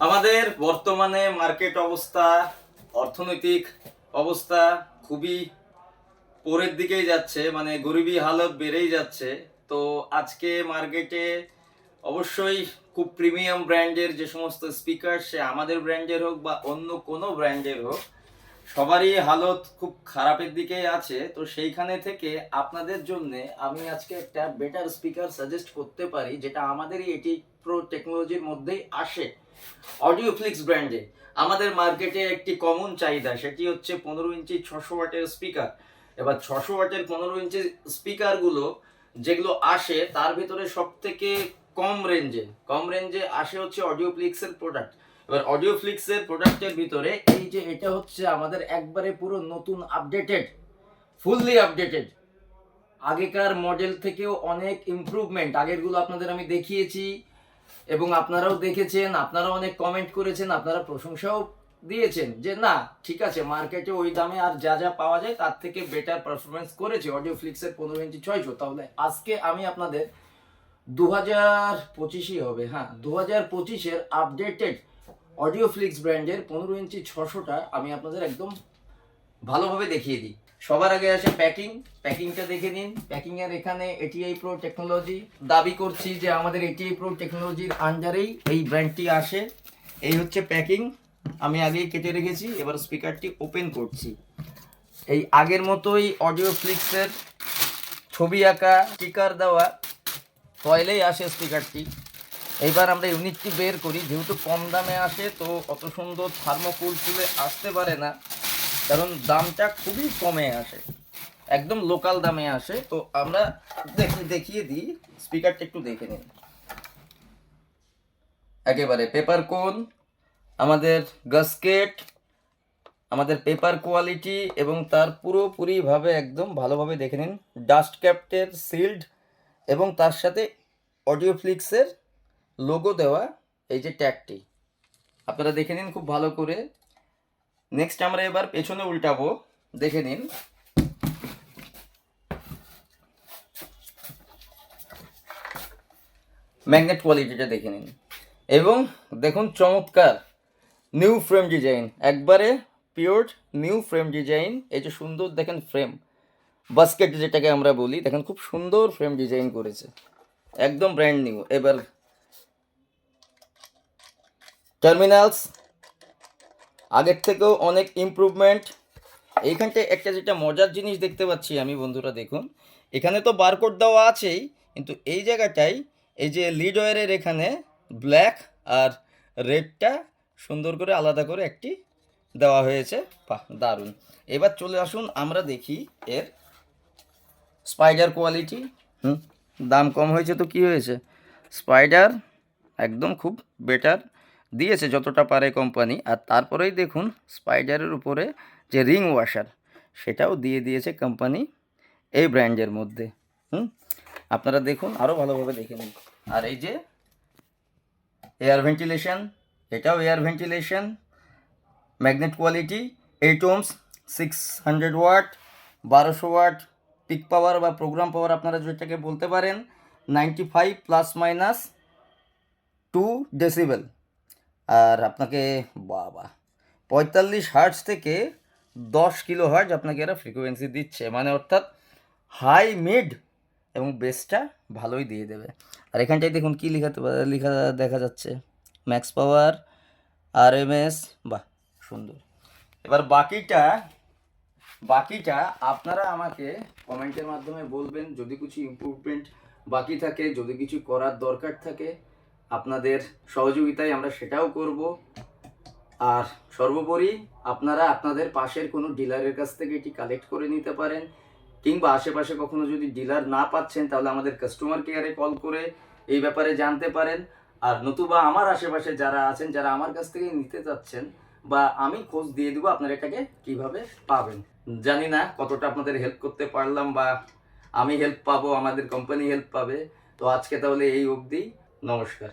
আমাদের বর্তমানে মার্কেট অবস্থা, অর্থনৈতিক অবস্থা খুবই পরের দিকেই যাচ্ছে, মানে গরিবী হালত বেড়েই যাচ্ছে। তো আজকে মার্কেটে অবশ্যই খুব প্রিমিয়াম ব্র্যান্ডের যে সমস্ত স্পিকার, সে আমাদের ব্র্যান্ডের হোক বা অন্য কোনো ব্র্যান্ডের হোক, সবারই হালত খুব খারাপের দিকেই আছে। তো সেইখানে থেকে আপনাদের জন্য আমি আজকে একটা বেটার স্পিকার সাজেস্ট করতে পারি, যেটা আমাদেরই এটি প্রো টেকনোলজির মধ্যেই আসে। অডিওফ্লিক্স ব্র্যান্ডে আমাদের মার্কেটে একটি কমন চাহিদা, সেটি হচ্ছে 15 ইঞ্চি 600 ওয়াটের স্পিকার। এবার 600 ওয়াটের 15 ইঞ্চি স্পিকারগুলো যেগুলো আসে, তার ভিতরে সব থেকে কম রেঞ্জে আসে হচ্ছে অডিওফ্লিক্সের প্রোডাক্ট। এবার অডিওফ্লিক্সের প্রোডাক্টের ভিতরে এই যে এটা হচ্ছে আমাদের একবারে পুরো নতুন আপডেটেড, ফুললি আপডেটেড, আগেকার মডেল থেকেও অনেক ইমপ্রুভমেন্ট। আগেরগুলো আপনাদের আমি দেখিয়েছি এবং আপনারাও দেখেছেন, আপনারাও অনেক কমেন্ট করেছেন, আপনারা প্রশংসাও দিয়েছেন যে না ঠিক আছে, মার্কেটে ওই দামে আর যা যা পাওয়া যায় তার থেকে বেটার পারফরমেন্স করেছে অডিওফ্লিক্সের 15 ইঞ্চি 600। তাহলে আজকে আমি আপনাদের 2025ই হবে, হ্যাঁ 2025-এর আপডেটেড অডিওফ্লিক্স ব্র্যান্ডের 15 ইঞ্চি 600টা আমি আপনাদের একদম ভালোভাবে দেখিয়ে দিই। সবার আগে আসে প্যাকিংটা দেখে নিন। প্যাকিং এর এখানে এটিআই প্রো টেকনোলজি, দাবি করছি যে আমাদের এটিআই প্রো টেকনোলজির আন্ডারেই এই ব্র্যান্ডটি আসে। এই হচ্ছে প্যাকিং, আমি আগেই কেটে রেখেছি। এবার স্পিকারটি ওপেন করছি। এই আগের মতোই অডিওফ্লিক্সের ছবি আঁকা স্টিকার দেওয়া ফয়েলেই আসে স্পিকারটি। এইবার আমরা ইউনিটটি বের করি। যেহেতু কম দামে আসে, তো অত সুন্দর থার্মোকুল ফুলে আসতে পারে না, কারণ দামটা খুবই কমে আসে, একদম লোকাল দামে আসে। তো আমরা দেখিয়ে দিই, স্পিকারটা একটু দেখে নিন। একেবারে পেপার কোন, আমাদের গাস্কেট, আমাদের পেপার কোয়ালিটি এবং তার পুরোপুরিভাবে একদম ভালোভাবে দেখে নিন। ডাস্ট ক্যাপ্টের সিল্ড এবং তার সাথে অডিওফ্লিক্সের লোগো দেওয়া এই যে ট্যাগটি, আপনারা দেখে নিন খুব ভালো করে। নেক্সট আমরা এবার পেছনে উল্টাবো, দেখে নিন। ম্যাগনেট কোয়ালিটিটা দেখে নিন এবং দেখুন চমৎকার নিউ ফ্রেম ডিজাইন, একবারে পিওর নিউ ফ্রেম ডিজাইন। এই যে সুন্দর দেখেন ফ্রেম, বাস্কেট যেটাকে আমরা বলি, দেখেন খুব সুন্দর ফ্রেম ডিজাইন করেছে, একদম ব্র্যান্ড নিউ। এবার টার্মিনালস আগের থেকেও অনেক ইমপ্রুভমেন্ট। এইখানটায় একটা যেটা মজার জিনিস দেখতে পাচ্ছি আমি, বন্ধুরা দেখুন, এখানে তো বারকোড দেওয়া আছেই, কিন্তু এই জায়গাটায় এই যে লিড ওয়্যারের এখানে ব্ল্যাক আর রেডটা সুন্দর করে আলাদা করে একটি দেওয়া হয়েছে। বাহ, দারুণ। এবার চলে আসুন আমরা দেখি এর স্পাইডার কোয়ালিটি। দাম কম হয়েছে তো কি হয়েছে, স্পাইডার একদম খুব বেটার দিয়েছে যতটা পারে কোম্পানি। আর তারপরেই দেখুন স্পাইডারের উপরে যে রিং ওয়াশার, সেটাও দিয়ে দিয়েছে কোম্পানি এই ব্র্যান্ডের মধ্যে। আপনারা দেখুন, আরও ভালোভাবে দেখে নিন। আর এই যে এয়ার ভেন্টিলেশন, এটাও air ventilation, magnet quality, 8 ohms, 600 watt, 1200 watt peak power বা প্রোগ্রাম পাওয়ার আপনারা যেটাকে বলতে পারেন, 95 ± 2 ডেসিবেল। আর আপনাকে বাবা 45 হার্টজ থেকে 10 কিলো হার্টজ আপনাকে এরা ফ্রিকোয়েন্সি দিচ্ছে, মানে অর্থাৎ হাই মিড এবং বেসটা ভালোই দিয়ে দেবে। আর এখানটায় দেখুন কী লেখা দেখা যাচ্ছে, ম্যাক্স পাওয়ার, আরএমএস, বাহ সুন্দর। এবার বাকিটা আপনারা আমাকে কমেন্টের মাধ্যমে বলবেন। যদি কিছু ইমপ্রুভমেন্ট বাকি থাকে, যদি কিছু করার দরকার থাকে, আপনাদের সহযোগিতায় আমরা সেটাও করব। আর সর্বোপরি আপনারা আপনাদের পাশের কোনো ডিলারের কাছ থেকে এটি কালেক্ট করে নিতে পারেন, কিংবা আশেপাশে কখনো যদি ডিলার না পাচ্ছেন, তাহলে আমাদের কাস্টমার কেয়ারে কল করে এই ব্যাপারে জানতে পারেন। আর নতুবা আমার আশেপাশে যারা আছেন, যারা আমার কাছ থেকে নিতে চাচ্ছেন, বা আমি খোঁজ দিয়ে দেবো আপনারা এটাকে কিভাবে পাবেন। জানি না কতটা আপনাদের হেল্প করতে পারলাম, বা আমি হেল্প পাবো, আমাদের কোম্পানি হেল্প পাবে। তো আজকে তাহলে এই অবধি, নমস্কার।